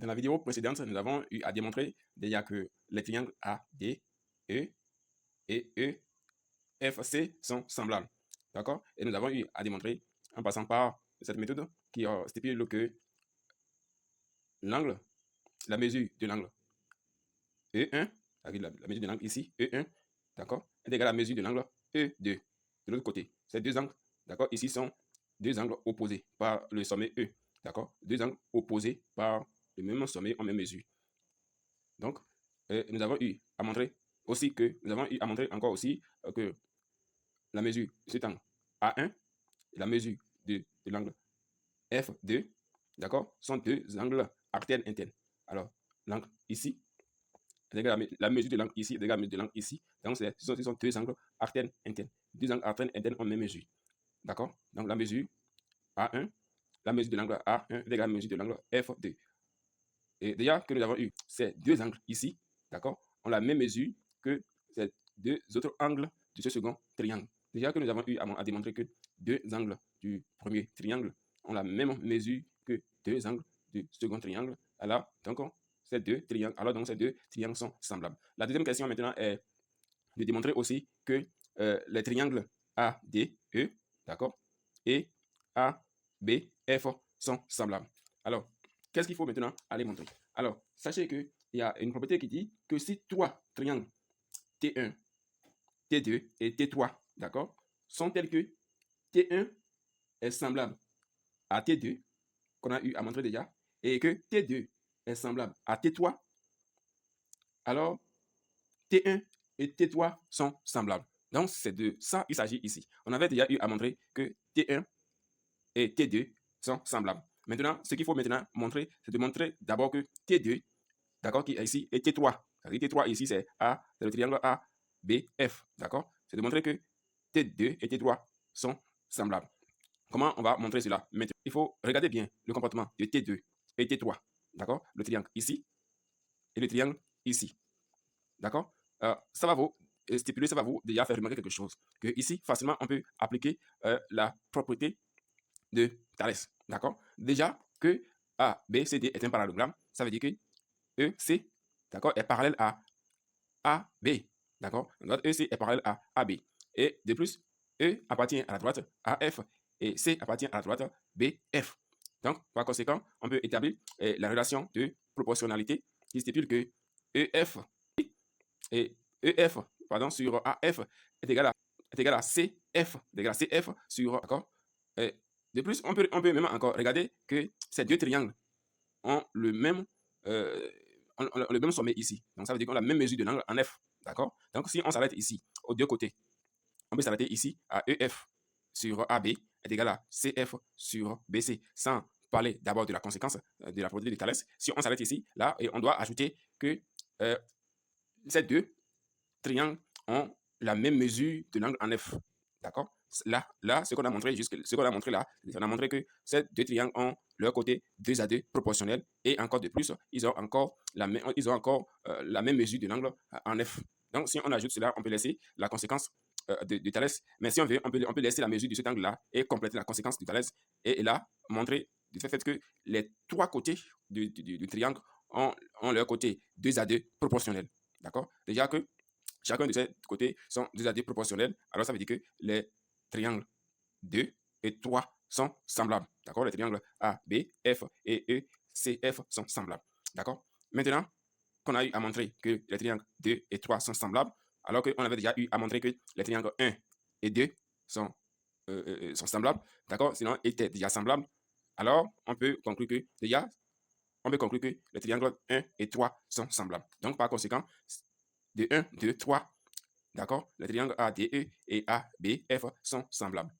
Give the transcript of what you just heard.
Dans la vidéo précédente, nous avons eu à démontrer déjà que les triangles AD, E et EFC sont semblables. D'accord? Et nous avons eu à démontrer, en passant par cette méthode, qui stipule que l'angle, la mesure de l'angle E1, la mesure de l'angle ici, E1, d'accord, est égale à la mesure de l'angle E2 de l'autre côté. Ces deux angles, d'accord, ici sont deux angles opposés par le sommet E. D'accord? Deux angles opposés par le même sommet en même mesure. Donc, nous avons eu à montrer aussi que, nous avons eu à montrer encore aussi que la mesure de cet angle A1 et la mesure de l'angle F2, d'accord, sont deux angles artères internes. Alors, l'angle ici est égal à la mesure de l'angle ici est égal à la mesure de l'angle ici. Donc, ce sont deux angles artères internes. Deux angles artères internes en même mesure. D'accord? Donc, la mesure A1, la mesure de l'angle A1 est égale à la mesure de l'angle F2. Et déjà que nous avons eu ces deux angles ici, d'accord, ont la même mesure que ces deux autres angles de ce second triangle. Déjà que nous avons eu à démontrer que deux angles du premier triangle ont la même mesure que deux angles du second triangle. Alors, donc, ces deux triangles sont semblables. La deuxième question maintenant est de démontrer aussi que les triangles ADE, d'accord, et ABF sont semblables. Alors, qu'est-ce qu'il faut maintenant aller montrer? Alors, sachez qu'il y a une propriété qui dit que si trois triangles T1, T2 et T3, d'accord, sont tels que T1 est semblable à T2, qu'on a eu à montrer déjà, et que T2 est semblable à T3, alors T1 et T3 sont semblables. Donc, c'est de ça qu'il s'agit ici. On avait déjà eu à montrer que T1 et T2 sont semblables. Maintenant, ce qu'il faut maintenant montrer, c'est de montrer d'abord que T2, d'accord, qui est ici, et T3. T3 ici, c'est le triangle ABF, d'accord? C'est de montrer que T2 et T3 sont semblables. Comment on va montrer cela? Maintenant, il faut regarder bien le comportement de T2 et T3, d'accord? Le triangle ici et le triangle ici, d'accord? Ça va vous stipuler, ça va vous déjà faire remarquer quelque chose. Que ici, facilement, on peut appliquer la propriété de Thalès. D'accord? Déjà que A, B, C, D est un parallélogramme, ça veut dire que E, C, d'accord, est parallèle à A, B. D'accord? Donc, E, C est parallèle à A, B. Et de plus, E appartient à la droite A, F et C appartient à la droite B, F. Donc, par conséquent, on peut établir la relation de proportionnalité qui stipule que EF et EF pardon, sur AF est égal à CF, sur, d'accord? De plus, on peut même encore regarder que ces deux triangles ont euh, ont le même sommet ici. Donc, ça veut dire qu'on a la même mesure de l'angle en F. D'accord? Donc, si on s'arrête ici, aux deux côtés, on peut s'arrêter ici à EF sur AB est égal à CF sur BC, sans parler d'abord de la conséquence de la propriété de Thalès. Si on s'arrête ici, là, et on doit ajouter que ces deux triangles ont la même mesure de l'angle en F. D'accord? Là, ce qu'on a montré là, on a montré que ces deux triangles ont leur côté 2 à 2 proportionnel et encore de plus, ils ont encore la même mesure de l'angle en F. Donc, si on ajoute cela, on peut laisser la conséquence de Thalès. Mais si on veut, on peut laisser la mesure de cet angle-là et compléter la conséquence de Thalès et là, montrer du fait que les trois côtés du triangle ont leur côté 2 à 2 proportionnel. D'accord? Déjà que chacun de ces côtés sont 2 à 2 proportionnels. Alors, ça veut dire que les triangles 2 et 3 sont semblables. D'accord? Les triangles A, B, F et E, C, F sont semblables. D'accord? Maintenant qu'on a eu à montrer que les triangles 2 et 3 sont semblables, alors qu'on avait déjà eu à montrer que les triangles 1 et 2 sont, sont semblables, d'accord? Sinon, étaient déjà semblables. Alors, on peut conclure que les triangles 1 et 3 sont semblables. Donc, par conséquent, de 1, 2, 3, d'accord, les triangles ADE et ABF sont semblables.